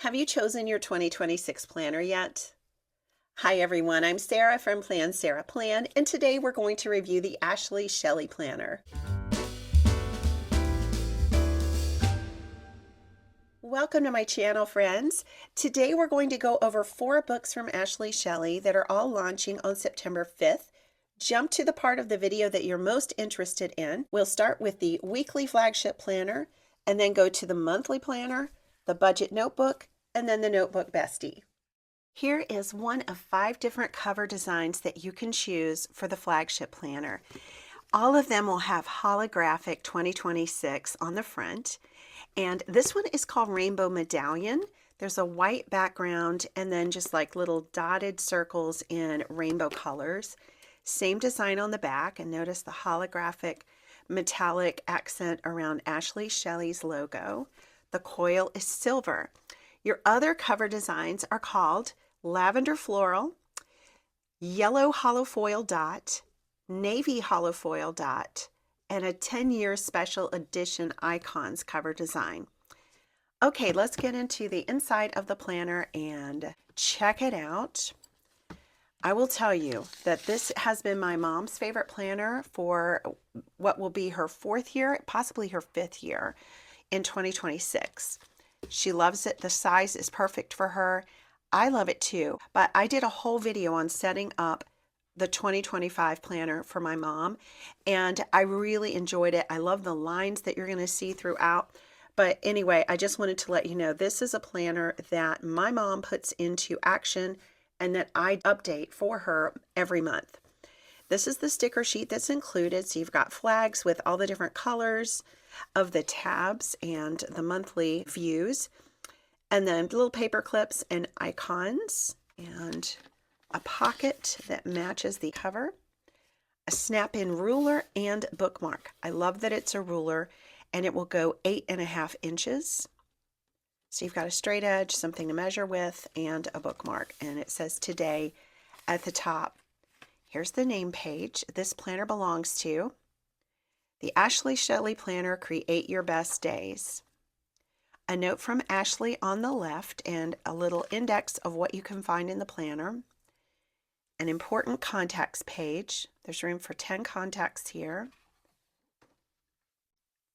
Have you chosen your 2026 planner yet? Hi everyone, I'm Sarah from Plan Sarah Plan, and today we're going to review the Ashley Shelly Planner. Welcome to my channel, friends. Today we're going to go over 4 books from Ashley Shelly that are all launching on September 5th. Jump to the part of the video that you're most interested in. We'll start with the weekly flagship planner, and then go to the monthly planner, the budget notebook, and then the notebook bestie. Here is one of 5 different cover designs that you can choose for the flagship planner. All of them will have holographic 2026 on the front, and this one is called Rainbow Medallion. There's a white background and then just like little dotted circles in rainbow colors. Same design on the back, and notice the holographic metallic accent around Ashley Shelly's logo. The coil is silver. Your other cover designs are called Lavender Floral, Yellow Hollow Foil Dot, Navy Hollow Foil Dot, and a 10-year special edition icons cover design. Okay, let's get into the inside of the planner and check it out. I will tell you that this has been my mom's favorite planner for what will be her 4th year, possibly her 5th year in 2026. She loves it. The size is perfect for her. I love it too, but I did a whole video on setting up the 2025 planner for my mom, and I really enjoyed it. I love the lines that you're going to see throughout. But anyway, I just wanted to let you know this is a planner that my mom puts into action and that I update for her every month. This is the sticker sheet that's included. So you've got flags with all the different colors of the tabs and the monthly views, and then little paper clips and icons, and a pocket that matches the cover, a snap-in ruler, and bookmark. I love that it's a ruler, and it will go 8.5 inches. So you've got a straight edge, something to measure with, and a bookmark, and it says today at the top. Here's the name page. This planner belongs to the Ashley Shelly Planner, Create Your Best Days. A note from Ashley on the left and a little index of what you can find in the planner. An important contacts page. There's room for 10 contacts here.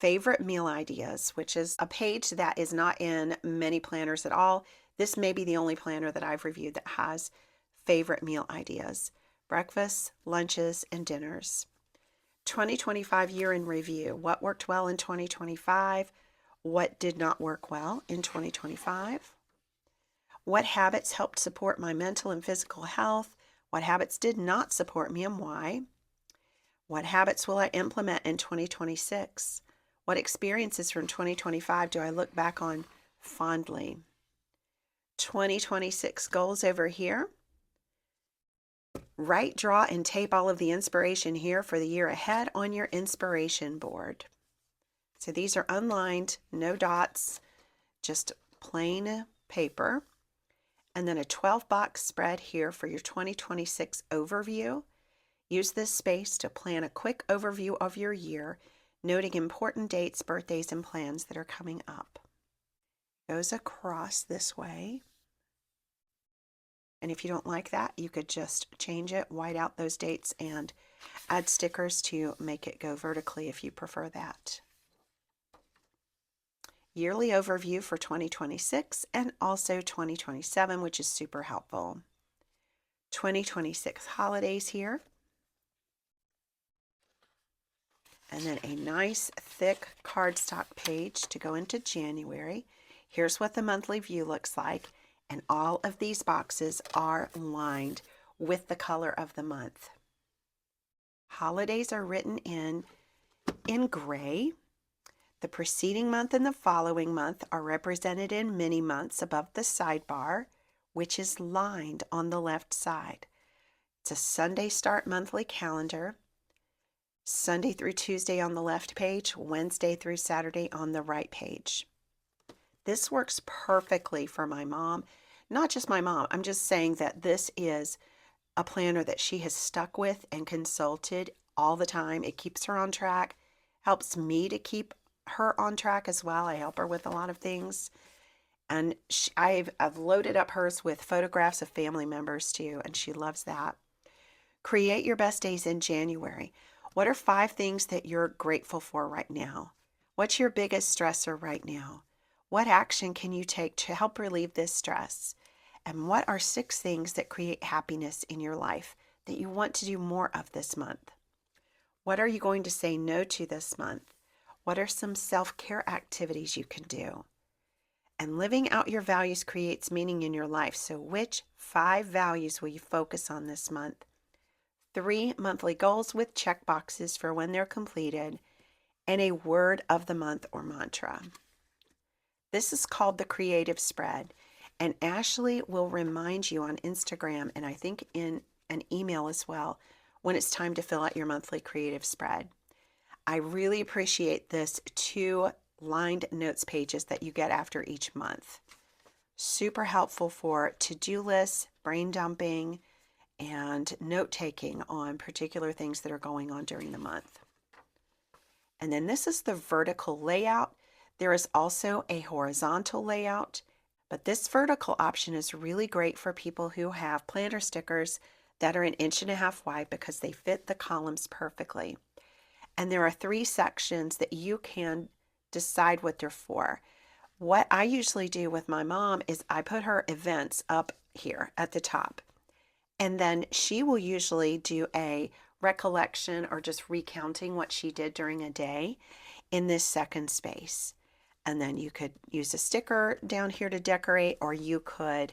Favorite meal ideas, which is a page that is not in many planners at all. This may be the only planner that I've reviewed that has favorite meal ideas. Breakfasts, lunches, and dinners. 2025 year in review. What worked well in 2025? What did not work well in 2025? What habits helped support my mental and physical health? What habits did not support me and why? What habits will I implement in 2026? What experiences from 2025 do I look back on fondly? 2026 goals over here. Write, draw, and tape all of the inspiration here for the year ahead on your inspiration board. So these are unlined, no dots, just plain paper. And then a 12-box spread here for your 2026 overview. Use this space to plan a quick overview of your year, noting important dates, birthdays, and plans that are coming up. Goes across this way. And if you don't like that, you could just change it, white out those dates, and add stickers to make it go vertically if you prefer that. Yearly overview for 2026 and also 2027, which is super helpful. 2026 holidays here. And then a nice thick cardstock page to go into January. Here's what the monthly view looks like. And all of these boxes are lined with the color of the month. Holidays are written in gray. The preceding month and the following month are represented in mini months above the sidebar, which is lined on the left side. It's a Sunday start monthly calendar. Sunday through Tuesday on the left page, Wednesday through Saturday on the right page. This works perfectly for my mom. Not just my mom, I'm just saying that this is a planner that she has stuck with and consulted all the time. It keeps her on track, helps me to keep her on track as well. I help her with a lot of things. And I've loaded up hers with photographs of family members too, and she loves that. Create your best days in January. What are 5 things that you're grateful for right now? What's your biggest stressor right now? What action can you take to help relieve this stress? And what are 6 things that create happiness in your life that you want to do more of this month? What are you going to say no to this month? What are some self-care activities you can do? And living out your values creates meaning in your life. So which 5 values will you focus on this month? 3 monthly goals with check boxes for when they're completed, and a word of the month or mantra. This is called the creative spread, and Ashley will remind you on Instagram, and I think in an email as well, when it's time to fill out your monthly creative spread. I really appreciate this 2 lined notes pages that you get after each month. Super helpful for to-do lists, brain dumping, and note-taking on particular things that are going on during the month. And then this is the vertical layout. There is also a horizontal layout, but this vertical option is really great for people who have planner stickers that are 1.5 inches wide because they fit the columns perfectly. And there are 3 sections that you can decide what they're for. What I usually do with my mom is I put her events up here at the top. And then she will usually do a recollection or just recounting what she did during a day in this second space. And then you could use a sticker down here to decorate, or you could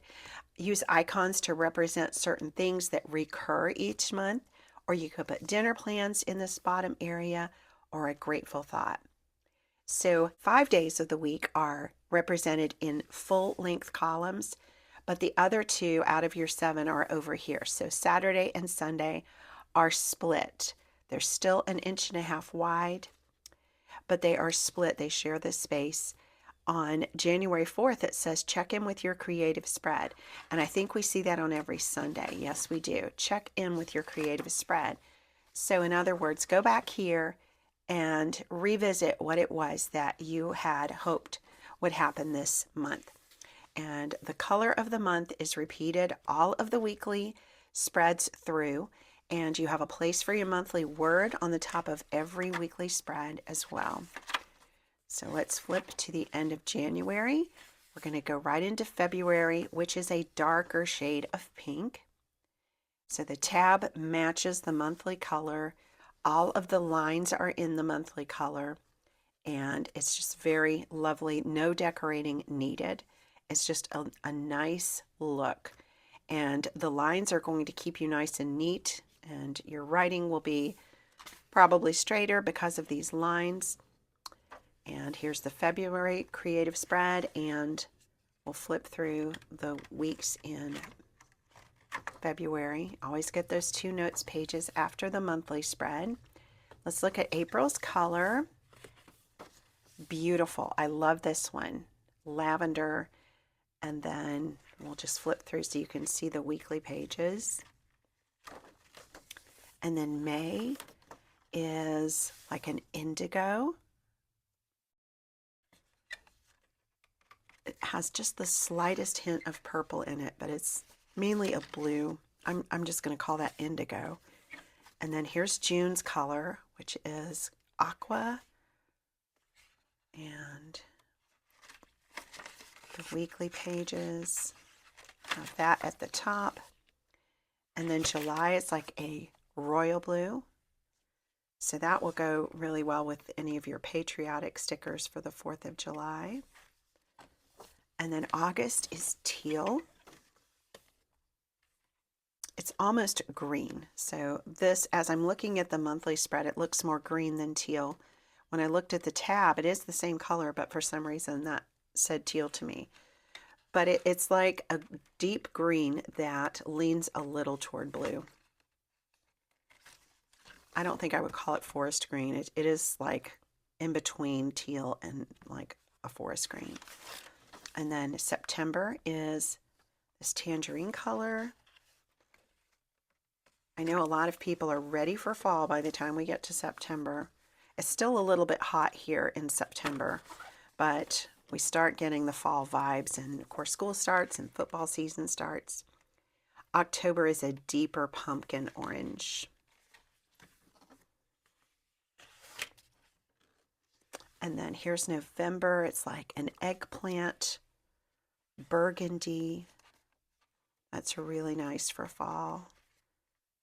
use icons to represent certain things that recur each month, or you could put dinner plans in this bottom area or a grateful thought. So 5 days of the week are represented in full-length columns, but the other 2 out of your 7 are over here. So Saturday and Sunday are split. They're still 1.5 inches wide, but they are split. They share this space. On January 4th, it says check in with your creative spread. And I think we see that on every Sunday. Yes, we do. Check in with your creative spread. So in other words, go back here and revisit what it was that you had hoped would happen this month. And the color of the month is repeated all of the weekly spreads through, and you have a place for your monthly word on the top of every weekly spread as well. So let's flip to the end of January. We're going to go right into February, which is a darker shade of pink. So the tab matches the monthly color. All of the lines are in the monthly color, and it's just very lovely. No decorating needed. It's just a nice look. And the lines are going to keep you nice and neat, and your writing will be probably straighter because of these lines. And here's the February creative spread, and we'll flip through the weeks in February. Always get those 2 notes pages after the monthly spread. Let's look at April's color. Beautiful. I love this one. Lavender. And then we'll just flip through so you can see the weekly pages. And then May is like an indigo. It has just the slightest hint of purple in it, but it's mainly a blue. I'm just going to call that indigo. And then here's June's color, which is aqua. And the weekly pages have that at the top. And then July is like a royal blue. So that will go really well with any of your patriotic stickers for the 4th of July. And then August is teal. It's almost green. So this, as I'm looking at the monthly spread, it looks more green than teal. When I looked at the tab, it is the same color, but for some reason that said teal to me. But it's like a deep green that leans a little toward blue. I don't think I would call it forest green. It is like in between teal and like a forest green. And then September is this tangerine color. I know a lot of people are ready for fall by the time we get to September. It's still a little bit hot here in September, but we start getting the fall vibes, and of course school starts and football season starts. October is a deeper pumpkin orange. And then here's November. It's like an eggplant, burgundy. That's really nice for fall.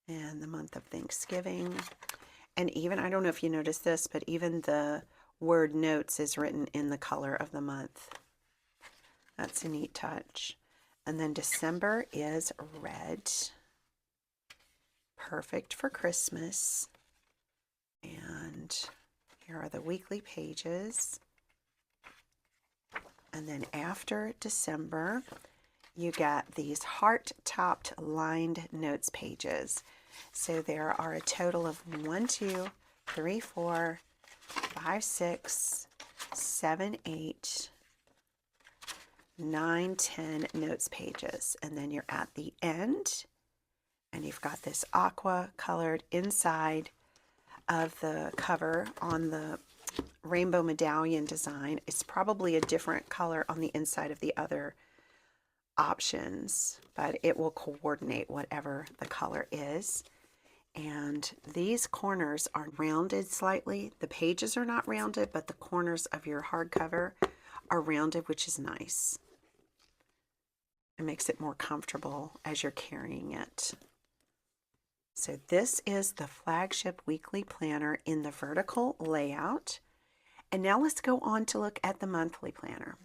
And the month of Thanksgiving. And even, I don't know if you noticed this, but even the word notes is written in the color of the month. That's a neat touch. And then December is red. Perfect for Christmas. And here are the weekly pages. And then after December, you get these heart-topped lined notes pages. So there are a total of 1, 2, 3, 4, 5, 6, 7, 8, 9, 10 notes pages. And then you're at the end, and you've got this aqua colored inside of the cover on the rainbow medallion design. It's probably a different color on the inside of the other options, but it will coordinate whatever the color is. And these corners are rounded slightly. The pages are not rounded, but the corners of your hardcover are rounded, which is nice. It makes it more comfortable as you're carrying it. So this is the flagship weekly planner in the vertical layout. And now let's go on to look at the monthly planner.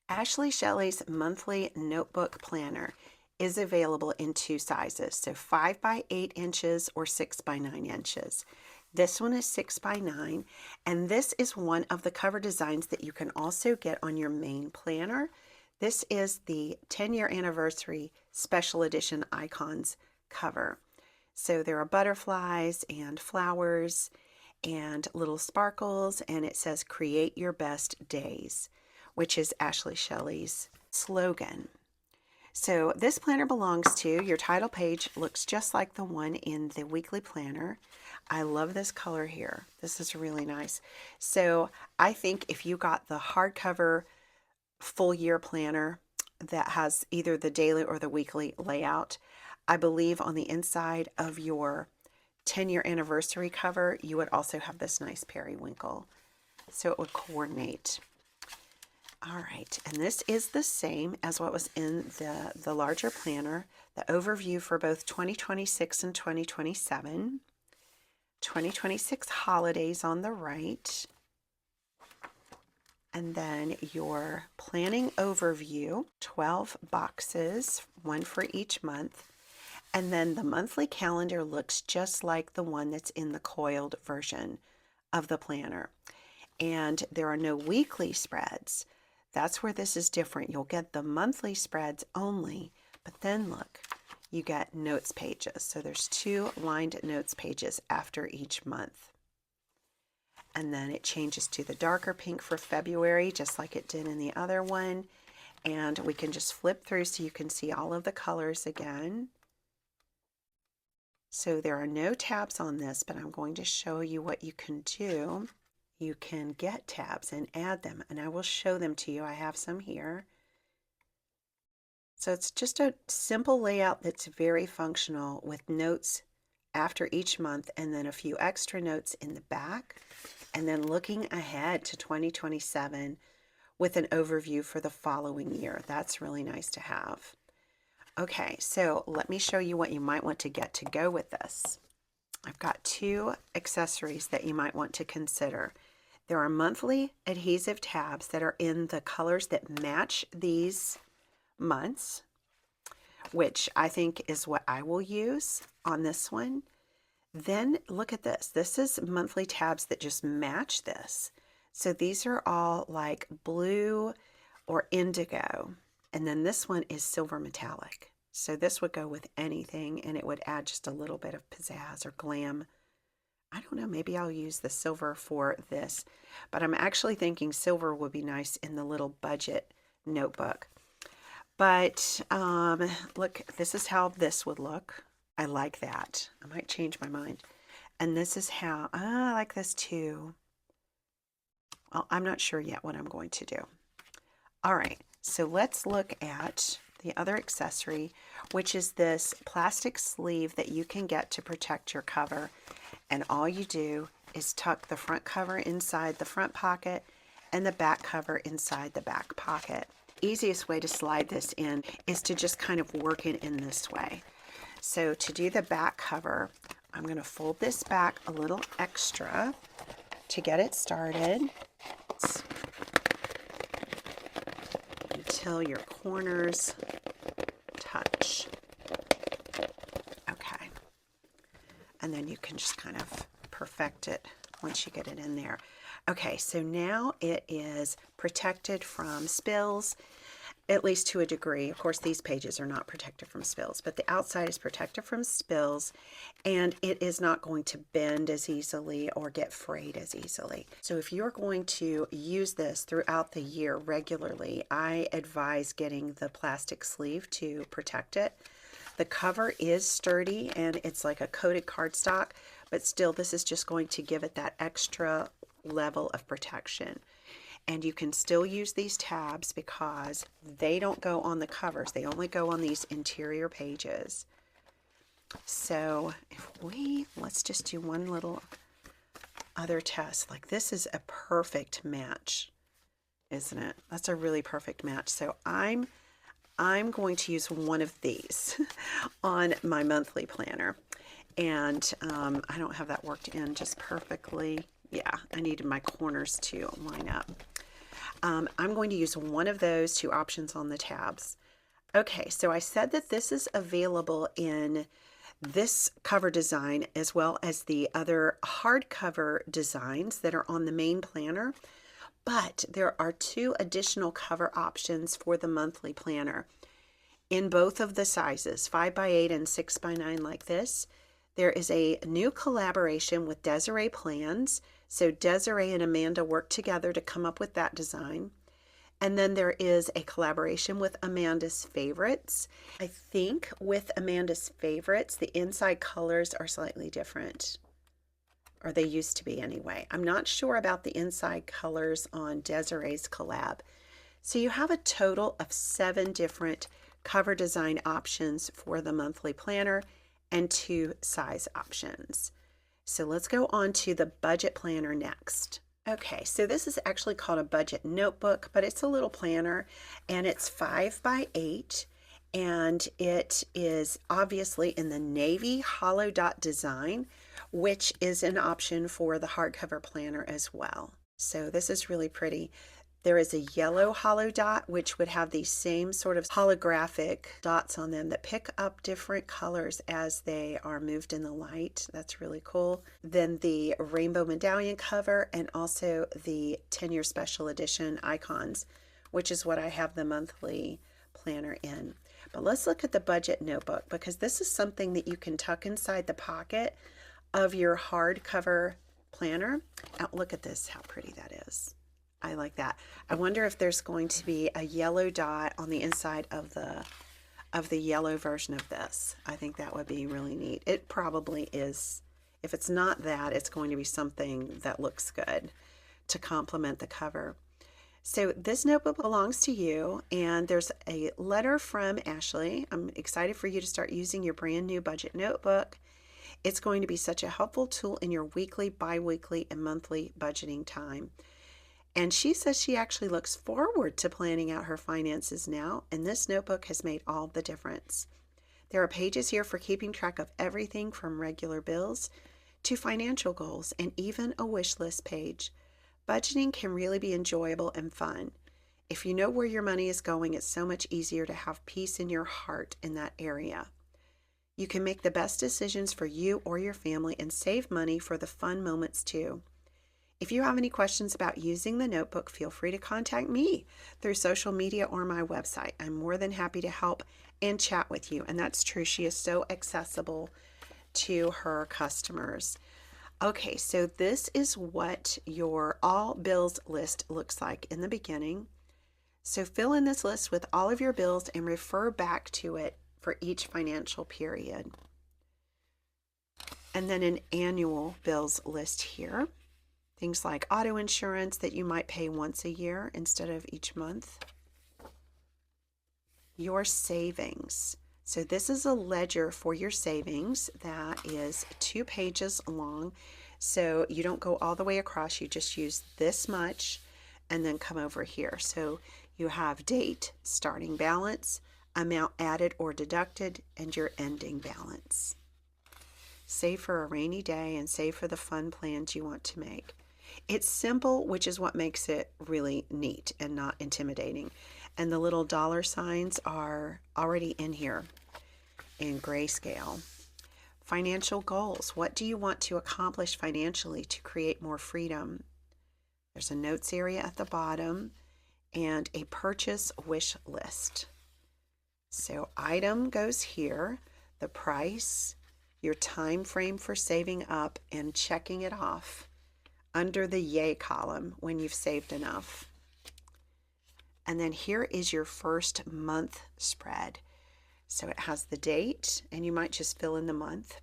Ashley Shelly's monthly notebook planner is available in 2 sizes, so 5 by 8 inches or 6 by 9 inches. This one is 6 by 9, and this is one of the cover designs that you can also get on your main planner. This is the 10-year anniversary special edition icons cover. So there are butterflies and flowers and little sparkles, and it says create your best days, which is Ashley Shelly's slogan. So this planner belongs to, your title page looks just like the one in the weekly planner. I love this color here. This is really nice. So I think if you got the hardcover full year planner that has either the daily or the weekly layout, I believe on the inside of your 10-year anniversary cover, you would also have this nice periwinkle. So it would coordinate. All right, and this is the same as what was in the larger planner, the overview for both 2026 and 2027. 2026 holidays on the right. And then your planning overview, 12 boxes, 1 for each month. And then the monthly calendar looks just like the one that's in the coiled version of the planner. And there are no weekly spreads. That's where this is different. You'll get the monthly spreads only, but then look, you get notes pages. So there's 2 lined notes pages after each month. And then it changes to the darker pink for February, just like it did in the other one. And we can just flip through so you can see all of the colors again. So there are no tabs on this, but I'm going to show you what you can do. You can get tabs and add them, and I will show them to you. I have some here. So it's just a simple layout that's very functional with notes after each month and then a few extra notes in the back, and then looking ahead to 2027 with an overview for the following year. That's really nice to have. Okay, so let me show you what you might want to get to go with this. I've got 2 accessories that you might want to consider. There are monthly adhesive tabs that are in the colors that match these months, which I think is what I will use on this one. Then look at this. This is monthly tabs that just match this. So these are all like blue or indigo. And then this one is silver metallic. So this would go with anything, and it would add just a little bit of pizzazz or glam. I don't know, maybe I'll use the silver for this, but I'm actually thinking silver would be nice in the little budget notebook. But look, this is how this would look. I like that. I might change my mind. And this is how, I like this too. Well, I'm not sure yet what I'm going to do. All right, so let's look at the other accessory, which is this plastic sleeve that you can get to protect your cover. And all you do is tuck the front cover inside the front pocket and the back cover inside the back pocket. Easiest way to slide this in is to just kind of work it in this way. So to do the back cover, I'm going to fold this back a little extra to get it started until your corners touch. Okay. And then you can just kind of perfect it once you get it in there. Okay, so now it is protected from spills, at least to a degree. Of course, these pages are not protected from spills, but the outside is protected from spills, and it is not going to bend as easily or get frayed as easily. So if you're going to use this throughout the year regularly, I advise getting the plastic sleeve to protect it. The cover is sturdy and it's like a coated cardstock, but still this is just going to give it that extra level of protection. And you can still use these tabs because they don't go on the covers. They only go on these interior pages. So if let's just do one little other test. Like this is a perfect match, isn't it? That's a really perfect match. So I'm going to use one of these on my monthly planner. And I don't have that worked in just perfectly. Yeah, I needed my corners to line up. I'm going to use one of those two options on the tabs. Okay, so I said that this is available in this cover design as well as the other hardcover designs that are on the main planner. But there are two additional cover options for the monthly planner in both of the sizes, 5x8 and 6x9 like this. There is a new collaboration with Desiree Plans. So Desiree and Amanda worked together to come up with that design. And then there is a collaboration with Amanda's Favorites. I think with Amanda's Favorites, the inside colors are slightly different. Or they used to be anyway. I'm not sure about the inside colors on Desiree's collab. So you have a total of 7 different cover design options for the monthly planner and 2 size options. So let's go on to the budget planner next. Okay, so this is actually called a budget notebook, but it's a little planner and it's 5x8 and it is obviously in the navy hollow dot design, which is an option for the hardcover planner as well. So this is really pretty. There is a yellow hollow dot, which would have these same sort of holographic dots on them that pick up different colors as they are moved in the light. That's really cool. Then the rainbow medallion cover and also the 10-year special edition icons, which is what I have the monthly planner in. But let's look at the budget notebook because this is something that you can tuck inside the pocket of your hardcover planner. Oh, look at this, how pretty that is. I like that. I wonder if there's going to be a yellow dot on the inside of the yellow version of this. I think that would be really neat. It probably is. If it's not that, it's going to be something that looks good to complement the cover. So this notebook belongs to you, and there's a letter from Ashley. I'm excited for you to start using your brand new budget notebook. It's going to be such a helpful tool in your weekly, bi-weekly, and monthly budgeting time. And she says she actually looks forward to planning out her finances now, and this notebook has made all the difference. There are pages here for keeping track of everything from regular bills to financial goals and even a wish list page. Budgeting can really be enjoyable and fun. If you know where your money is going, it's so much easier to have peace in your heart in that area. You can make the best decisions for you or your family and save money for the fun moments too. If you have any questions about using the notebook, feel free to contact me through social media or my website. I'm more than happy to help and chat with you. And that's true. She is so accessible to her customers. Okay, so this is what your all bills list looks like in the beginning. So fill in this list with all of your bills and refer back to it for each financial period. And then an annual bills list here. Things like auto insurance that you might pay once a year instead of each month. Your savings. So this is a ledger for your savings that is 2 pages long. So you don't go all the way across, you just use this much and then come over here. So you have date, starting balance, amount added or deducted, and your ending balance. Save for a rainy day and save for the fun plans you want to make. It's simple, which is what makes it really neat and not intimidating. And the little dollar signs are already in here in grayscale. Financial goals. What do you want to accomplish financially to create more freedom? There's a notes area at the bottom and a purchase wish list. So item goes here, the price, your time frame for saving up and checking it off under the yay column when you've saved enough. And then here is your first month spread. So it has the date, and you might just fill in the month,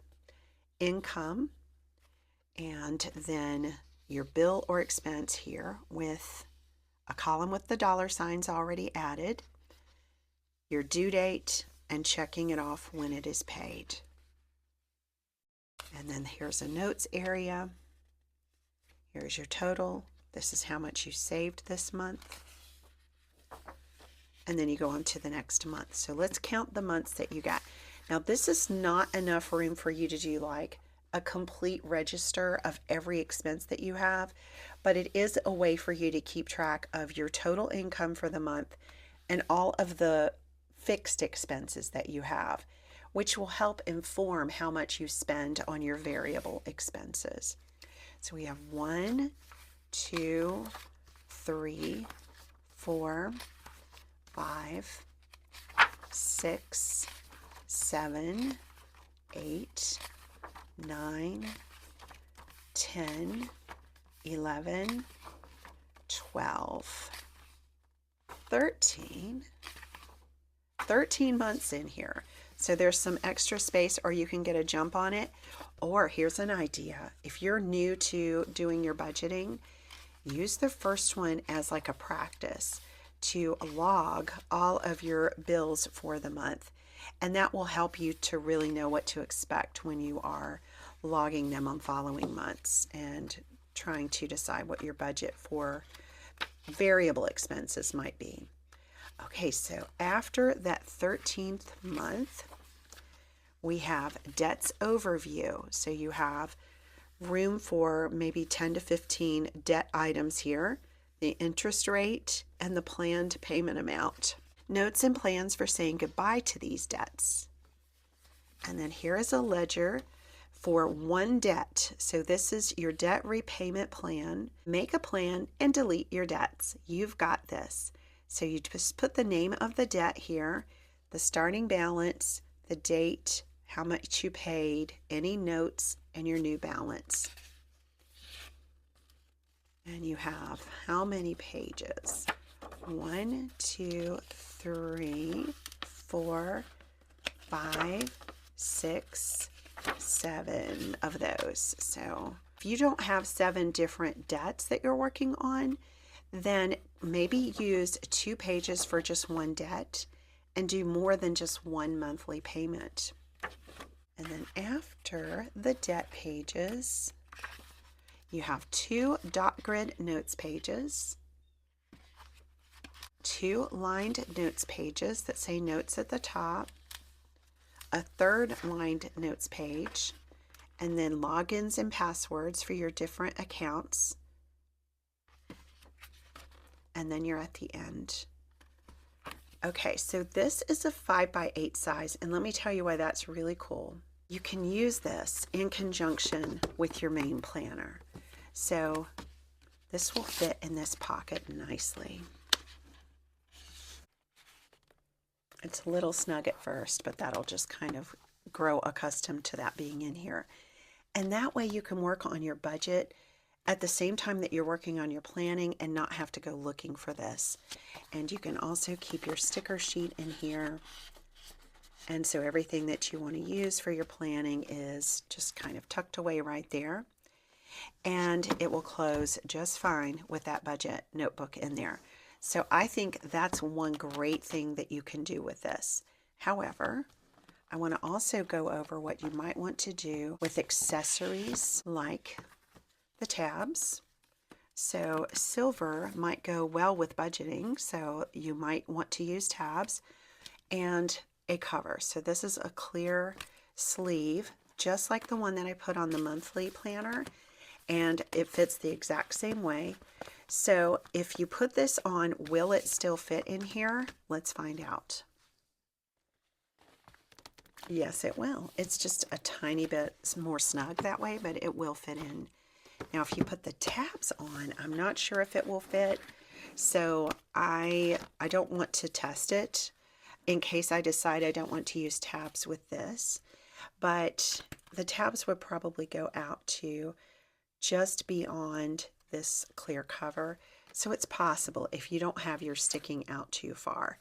income, and then your bill or expense here with a column with the dollar signs already added, your due date, and checking it off when it is paid. And then here's a notes area. Here's your total. This is how much you saved this month. And then you go on to the next month. So let's count the months that you got. Now this is not enough room for you to do like a complete register of every expense that you have, but it is a way for you to keep track of your total income for the month and all of the fixed expenses that you have, which will help inform how much you spend on your variable expenses. So we have 1, 2, 3, 4, 5, 6, 7, 8, 9, 10, 11, 12, 13 months in here. So there's some extra space, or you can get a jump on it. Or here's an idea. If you're new to doing your budgeting, use the first one as like a practice to log all of your bills for the month. And that will help you to really know what to expect when you are logging them on following months and trying to decide what your budget for variable expenses might be. Okay, so after that 13th month, we have debts overview. So you have room for maybe 10 to 15 debt items here, the interest rate, and the planned payment amount. Notes and plans for saying goodbye to these debts. And then here is a ledger for one debt. So this is your debt repayment plan. Make a plan and delete your debts. You've got this. So you just put the name of the debt here, the starting balance, the date, how much you paid, any notes, and your new balance. And you have how many pages? 1, 2, 3, 4, 5, 6, 7 of those. So if you don't have 7 different debts that you're working on, then maybe use 2 pages for just one debt and do more than just one monthly payment. And then after the debt pages, you have 2 dot grid notes pages, 2 lined notes pages that say notes at the top, a 3rd lined notes page, and then logins and passwords for your different accounts. And then you're at the end. Okay, so this is a 5x8 size, and let me tell you why that's really cool. You can use this in conjunction with your main planner. So this will fit in this pocket nicely. It's a little snug at first, but that'll just kind of grow accustomed to that being in here. And that way you can work on your budget at the same time that you're working on your planning and not have to go looking for this. And you can also keep your sticker sheet in here. And so everything that you want to use for your planning is just kind of tucked away right there. and it will close just fine with that budget notebook in there. So I think that's one great thing that you can do with this. However, I want to also go over what you might want to do with accessories like the tabs. So silver might go well with budgeting, so you might want to use tabs and a cover. So this is a clear sleeve, just like the one that I put on the monthly planner, and it fits the exact same way. So if you put this on, will it still fit in here? Let's find out. Yes, it will. It's just a tiny bit more snug that way, but it will fit in. Now, if you put the tabs on, I'm not sure if it will fit. So I don't want to test it in case I decide I don't want to use tabs with this. But the tabs would probably go out to just beyond this clear cover. So it's possible if you don't have yours sticking out too far.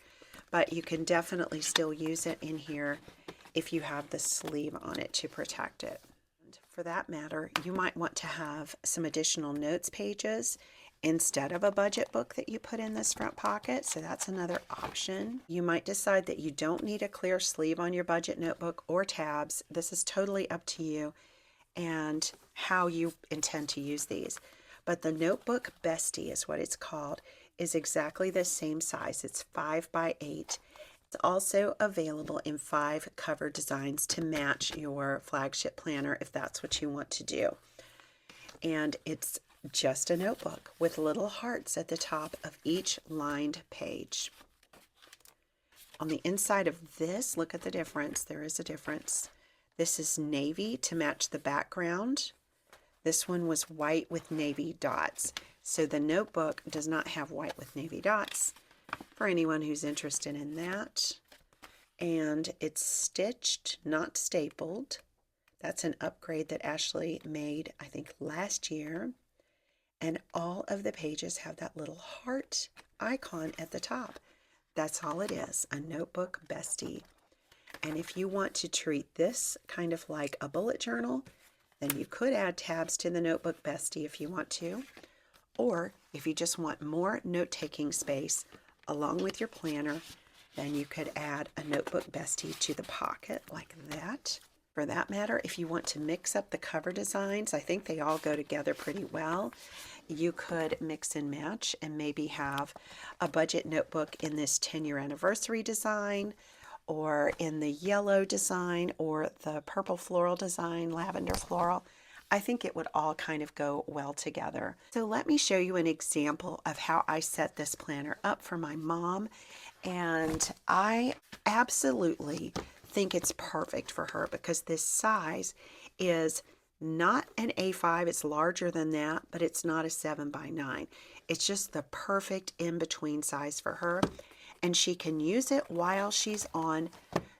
But you can definitely still use it in here if you have the sleeve on it to protect it. For that matter, you might want to have some additional notes pages instead of a budget book that you put in this front pocket. So that's another option. You might decide that you don't need a clear sleeve on your budget notebook or tabs. This is totally up to you and how you intend to use these. But the notebook bestie is what it's called, is exactly the same size. It's 5 by 8. It's also available in 5 cover designs to match your flagship planner if that's what you want to do. And it's just a notebook with little hearts at the top of each lined page. On the inside of this, look at the difference. There is a difference. This is navy to match the background. This one was white with navy dots. So the notebook does not have white with navy dots, for anyone who's interested in that. And it's stitched, not stapled. That's an upgrade that Ashley made, I think, last year. And all of the pages have that little heart icon at the top. That's all it is, a notebook bestie. And if you want to treat this kind of like a bullet journal, then you could add tabs to the notebook bestie if you want to. Or if you just want more note-taking space along with your planner, then you could add a notebook bestie to the pocket like that. For that matter, if you want to mix up the cover designs, I think they all go together pretty well. You could mix and match and maybe have a budget notebook in this 10-year anniversary design, or in the yellow design, or the purple floral design, lavender floral. I think it would all kind of go well together. So let me show you an example of how I set this planner up for my mom. And I absolutely think it's perfect for her because this size is not an A5, it's larger than that, but it's not a 7 by 9. It's just the perfect in-between size for her. And she can use it while she's on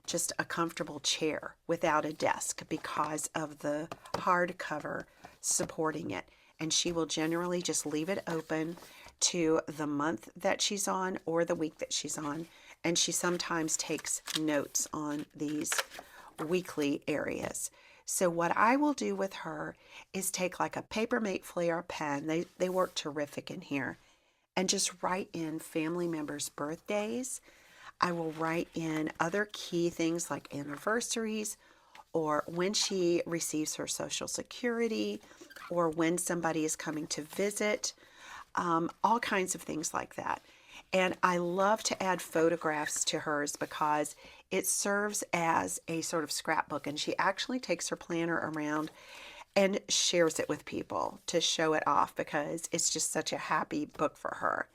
just a comfortable chair without a desk because of the hardcover supporting it. And she will generally just leave it open to the month that she's on or the week that she's on. And she sometimes takes notes on these weekly areas. So what I will do with her is take like a Papermate Flair pen. They work terrific in here. And just write in family members' birthdays. I will write in other key things like anniversaries, or when she receives her Social Security, or when somebody is coming to visit, all kinds of things like that. And I love to add photographs to hers because it serves as a sort of scrapbook, and she actually takes her planner around and shares it with people to show it off because it's just such a happy book for her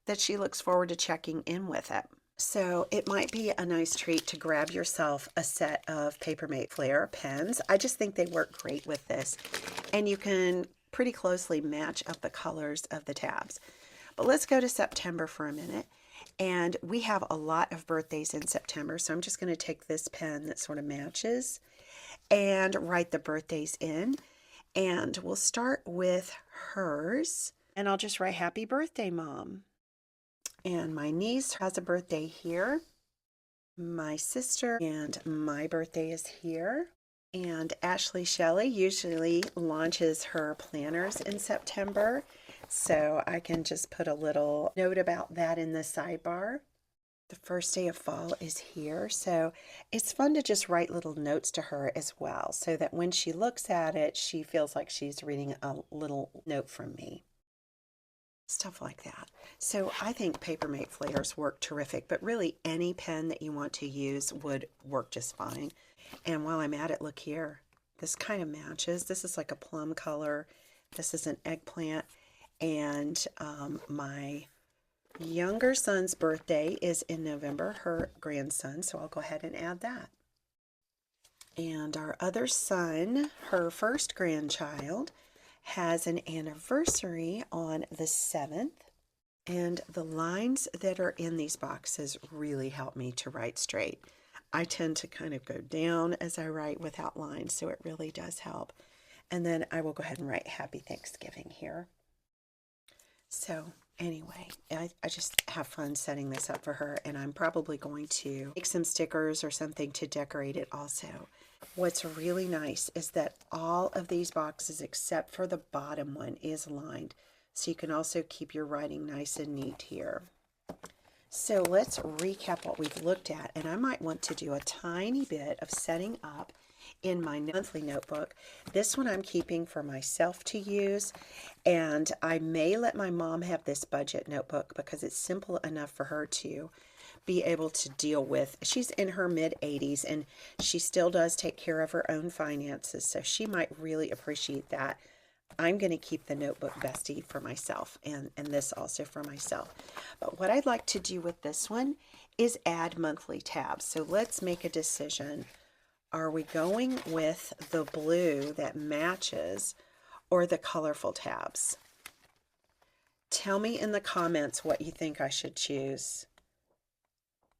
that she looks forward to checking in with it. So it might be a nice treat to grab yourself a set of Papermate Flair pens. I just think they work great with this, and you can pretty closely match up the colors of the tabs. But let's go to September for a minute. And we have a lot of birthdays in September, so I'm just going to take this pen that sort of matches and write the birthdays in. And we'll start with hers. And I'll just write Happy Birthday, Mom. And my niece has a birthday here. My sister and my birthday is here. And Ashley Shelly usually launches her planners in September, so I can just put a little note about that in the sidebar. The first day of fall is here, so it's fun to just write little notes to her as well, so that when she looks at it, she feels like she's reading a little note from me. Stuff like that. So I think Papermate flares work terrific, but really any pen that you want to use would work just fine. And while I'm at it, look here. This kind of matches. This is like a plum color. This is an eggplant. And my younger son's birthday is in November, her grandson, so I'll go ahead and add that. And our other son, her first grandchild, has an anniversary on the 7th. And the lines that are in these boxes really help me to write straight. I tend to kind of go down as I write without lines, so it really does help. And then I will go ahead and write Happy Thanksgiving here. So anyway, I just have fun setting this up for her, and I'm probably going to make some stickers or something to decorate it also. What's really nice is that all of these boxes, except for the bottom one, is lined. So you can also keep your writing nice and neat here. So let's recap what we've looked at, and I might want to do a tiny bit of setting up in my monthly notebook. This one I'm keeping for myself to use, and I may let my mom have this budget notebook because it's simple enough for her to be able to deal with. She's in her mid-80s and she still does take care of her own finances, so she might really appreciate that. I'm going to keep the notebook bestie for myself, and this also for myself. But what I'd like to do with this one is add monthly tabs. So let's make a decision. Are we going with the blue that matches or the colorful tabs? Tell me in the comments what you think I should choose.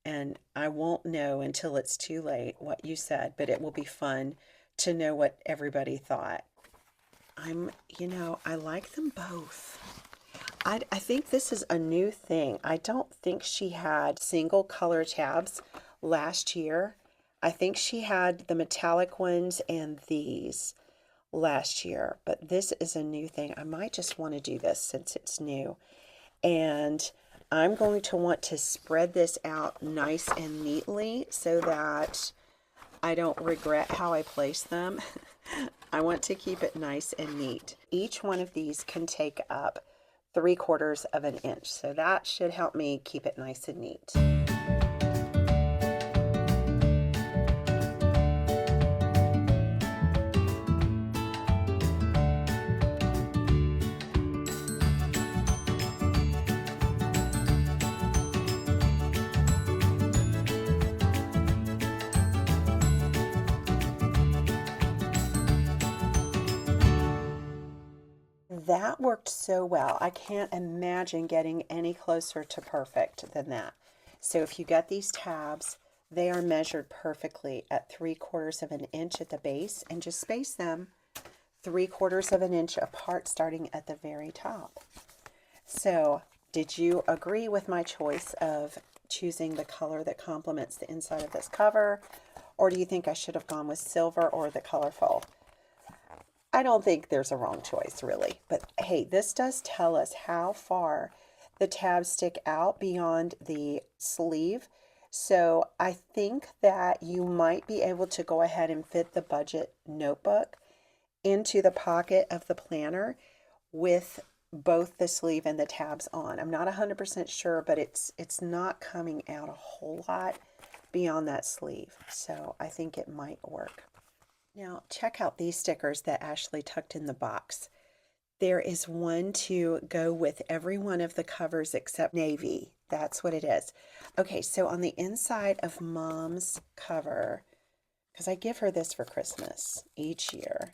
And I won't know until it's too late what you said, but it will be fun to know what everybody thought. I like them both. I think this is a new thing. I don't think she had single color tabs last year. I think she had the metallic ones and these last year, but this is a new thing. I might just want to do this since it's new. And I'm going to want to spread this out nice and neatly so that I don't regret how I place them. I want to keep it nice and neat. Each one of these can take up 3/4 of an inch, so that should help me keep it nice and neat. That worked so well. I can't imagine getting any closer to perfect than that. So if you get these tabs, they are measured perfectly at 3/4 of an inch at the base, and just space them 3/4 of an inch apart starting at the very top. So did you agree with my choice of choosing the color that complements the inside of this cover, or do you think I should have gone with silver or the colorful? I don't think there's a wrong choice, really. But hey, this does tell us how far the tabs stick out beyond the sleeve. So I think that you might be able to go ahead and fit the budget notebook into the pocket of the planner with both the sleeve and the tabs on. I'm not 100% sure, but it's not coming out a whole lot beyond that sleeve. So I think it might work. Now, check out these stickers that Ashley tucked in the box. There is one to go with every one of the covers except navy. That's what it is. Okay, so on the inside of Mom's cover, because I give her this for Christmas each year,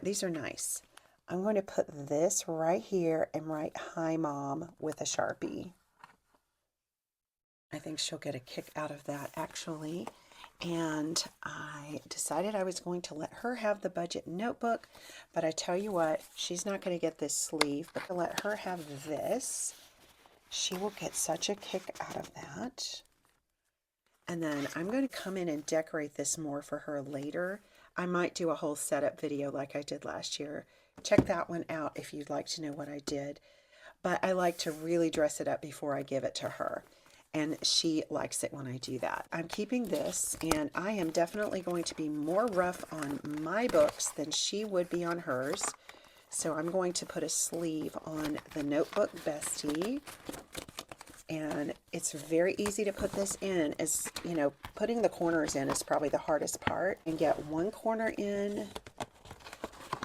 these are nice. I'm going to put this right here and write "Hi, Mom" with a Sharpie. I think she'll get a kick out of that, actually. And I decided I was going to let her have the budget notebook, but I tell you what, she's not going to get this sleeve, but to let her have this, she will get such a kick out of that. And then I'm going to come in and decorate this more for her later, I might do a whole setup video like I did last year. Check that one out if you'd like to know what I did. But I like to really dress it up before I give it to her. And she likes it when I do that. I'm keeping this, and I am definitely going to be more rough on my books than she would be on hers. So I'm going to put a sleeve on the notebook Bestie. And it's very easy to put this in. As you know, putting the corners in is probably the hardest part. And get one corner in,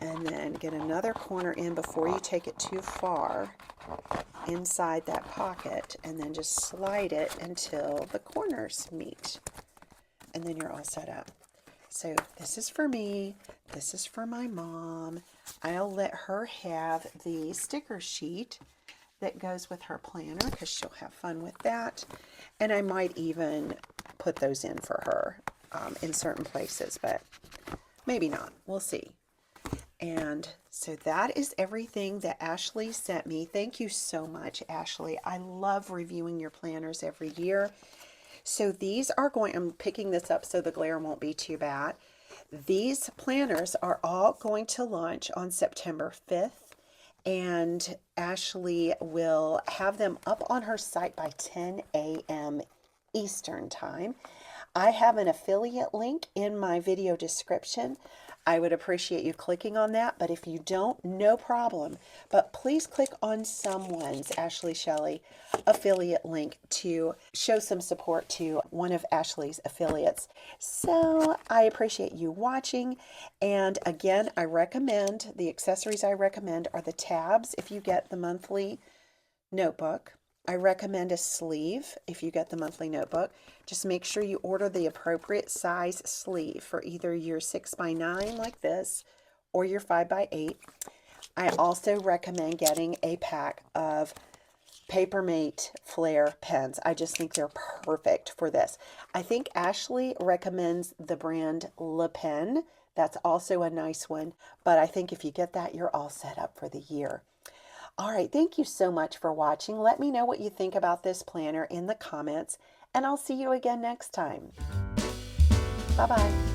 and then get another corner in before you take it too far inside that pocket, and then just slide it until the corners meet, and then you're all set up. So this is for me, this is for my mom. I'll let her have the sticker sheet that goes with her planner because she'll have fun with that, and I might even put those in for her in certain places, but maybe not, we'll see. And so that is everything that Ashley sent me. Thank you so much, Ashley. I love reviewing your planners every year. So these are I'm picking this up so the glare won't be too bad. These planners are all going to launch on September 5th, and Ashley will have them up on her site by 10 a.m. Eastern Time. I have an affiliate link in my video description. I would appreciate you clicking on that, but if you don't, no problem. But please click on someone's Ashley Shelly affiliate link to show some support to one of Ashley's affiliates. So I appreciate you watching. And again, I recommend, the accessories I recommend are the tabs if you get the monthly notebook. I recommend a sleeve if you get the monthly notebook. Just make sure you order the appropriate size sleeve for either your 6x9 like this or your 5x8. I also recommend getting a pack of Papermate Flair pens. I just think they're perfect for this. I think Ashley recommends the brand Le Pen. That's also a nice one, but I think if you get that, you're all set up for the year. All right, thank you so much for watching. Let me know what you think about this planner in the comments, and I'll see you again next time. Bye-bye.